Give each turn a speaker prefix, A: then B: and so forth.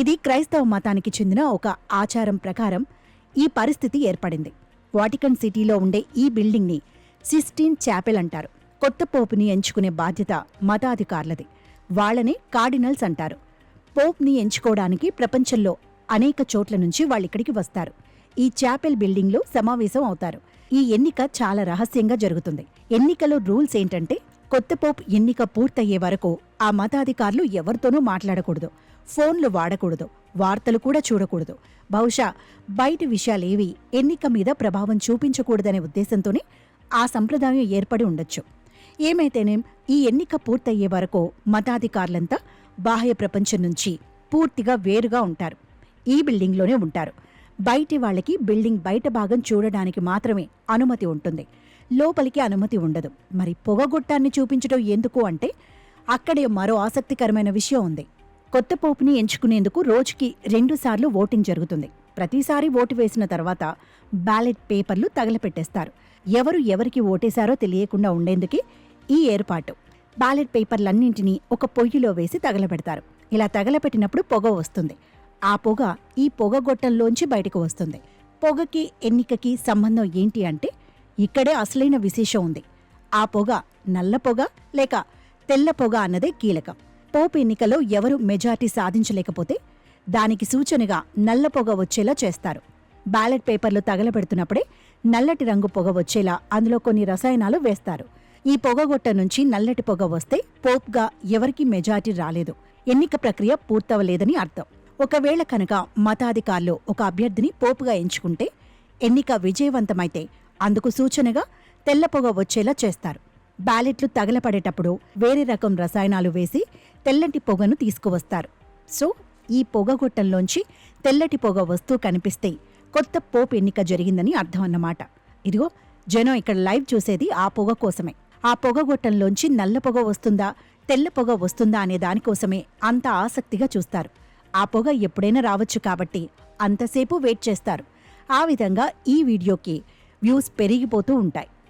A: ఇది క్రైస్తవ మతానికి చెందిన ఒక ఆచారం ప్రకారం ఈ పరిస్థితి ఏర్పడింది. వాటికన్ సిటీలో ఉండే ఈ బిల్డింగ్ని సిస్టీన్ చాపెల్ అంటారు. కొత్త పోపుని ఎంచుకునే బాధ్యత మతాధికారులది. వాళ్లనే కార్డినల్స్ అంటారు. పోప్ని ఎంచుకోవడానికి ప్రపంచంలో అనేక చోట్ల నుంచి వాళ్ళిక్కడికి వస్తారు. ఈ చాపెల్ బిల్డింగ్లో సమావేశం అవుతారు. ఈ ఎన్నిక చాలా రహస్యంగా జరుగుతుంది. ఎన్నికలో రూల్స్ ఏంటంటే, కొత్త పోప్ ఎన్నిక పూర్తయ్యే వరకు ఆ మతాధికారులు ఎవరితోనూ మాట్లాడకూడదు, ఫోన్లు వాడకూడదు, వార్తలు కూడా చూడకూడదు. బహుశా బయటి విషయాలేవి ఎన్నిక మీద ప్రభావం చూపించకూడదనే ఉద్దేశంతోనే ఆ సంప్రదాయం ఏర్పడి ఉండొచ్చు. ఏమైతేనేం ఈ ఎన్నిక పూర్తయ్యే వరకు మతాధికారులంతా బాహ్య ప్రపంచం నుంచి పూర్తిగా వేరుగా ఉంటారు. ఈ బిల్డింగ్లోనే ఉంటారు. బయటి వాళ్ళకి బిల్డింగ్ బయట భాగం చూడడానికి మాత్రమే అనుమతి ఉంటుంది, లోపలికి అనుమతి ఉండదు. మరి పొగగొట్టాన్ని చూపించడం ఎందుకు అంటే, అక్కడే మరో ఆసక్తికరమైన విషయం ఉంది. కొత్త పోపుని ఎంచుకునేందుకు రోజుకి 2 సార్లు ఓటింగ్ జరుగుతుంది. ప్రతిసారి ఓటు వేసిన తర్వాత బ్యాలెట్ పేపర్లు తగలపెట్టేస్తారు. ఎవరికి ఓటేశారో తెలియకుండా ఉండేందుకే ఈ ఏర్పాటు. బ్యాలెట్ పేపర్లన్నింటినీ ఒక పొయ్యిలో వేసి తగలబెడతారు. ఇలా తగలపెట్టినప్పుడు పొగ వస్తుంది. ఆ పొగ ఈ పొగగొట్టంలోంచి బయటకు వస్తుంది. పొగకి ఎన్నికకి సంబంధం ఏంటి అంటే, ఇక్కడే అసలైన విశేషం ఉంది. ఆ పొగ నల్ల పొగ లేక తెల్ల పొగ అన్నదే కీలకం. పోప్ ఎన్నికలో ఎవరు మెజార్టీ సాధించలేకపోతే దానికి సూచనగా నల్ల పొగ వచ్చేలా చేస్తారు. బ్యాలెట్ పేపర్లు తగలబెడుతున్నప్పుడే నల్లటి రంగు పొగ వచ్చేలా అందులో కొన్ని రసాయనాలు వేస్తారు. ఈ పొగగొట్ట నుంచి నల్లటి పొగ వస్తే పోప్గా ఎవరికీ మెజార్టీ రాలేదు, ఎన్నిక ప్రక్రియ పూర్తవలేదని అర్థం. ఒకవేళ కనుక మతాధికారులు ఒక అభ్యర్థిని పోపుగా ఎంచుకుంటే, ఎన్నిక విజయవంతమైతే అందుకు సూచనగా తెల్ల పొగ వచ్చేలా చేస్తారు. బ్యాలెట్లు తగలపడేటప్పుడు వేరే రకం రసాయనాలు వేసి తెల్లటి పొగను తీసుకువస్తారు. సో ఈ పొగగొట్టంలోంచి తెల్లటి పొగ వస్తూ కనిపిస్తే కొత్త పోప్ ఎన్నిక జరిగిందని అర్థం అన్నమాట. ఇదిగో జనం ఇక్కడ లైవ్ చూసేది ఆ పొగ కోసమే. ఆ పొగగొట్టంలోంచి నల్ల పొగ వస్తుందా తెల్ల పొగ వస్తుందా అనే దానికోసమే అంత ఆసక్తిగా చూస్తారు. ఆ పొగ ఎప్పుడైనా రావచ్చు కాబట్టి అంతసేపు వెయిట్ చేస్తారు. ఆ విధంగా ఈ వీడియోకి వ్యూస్ పెరిగిపోతూ ఉంటాయి.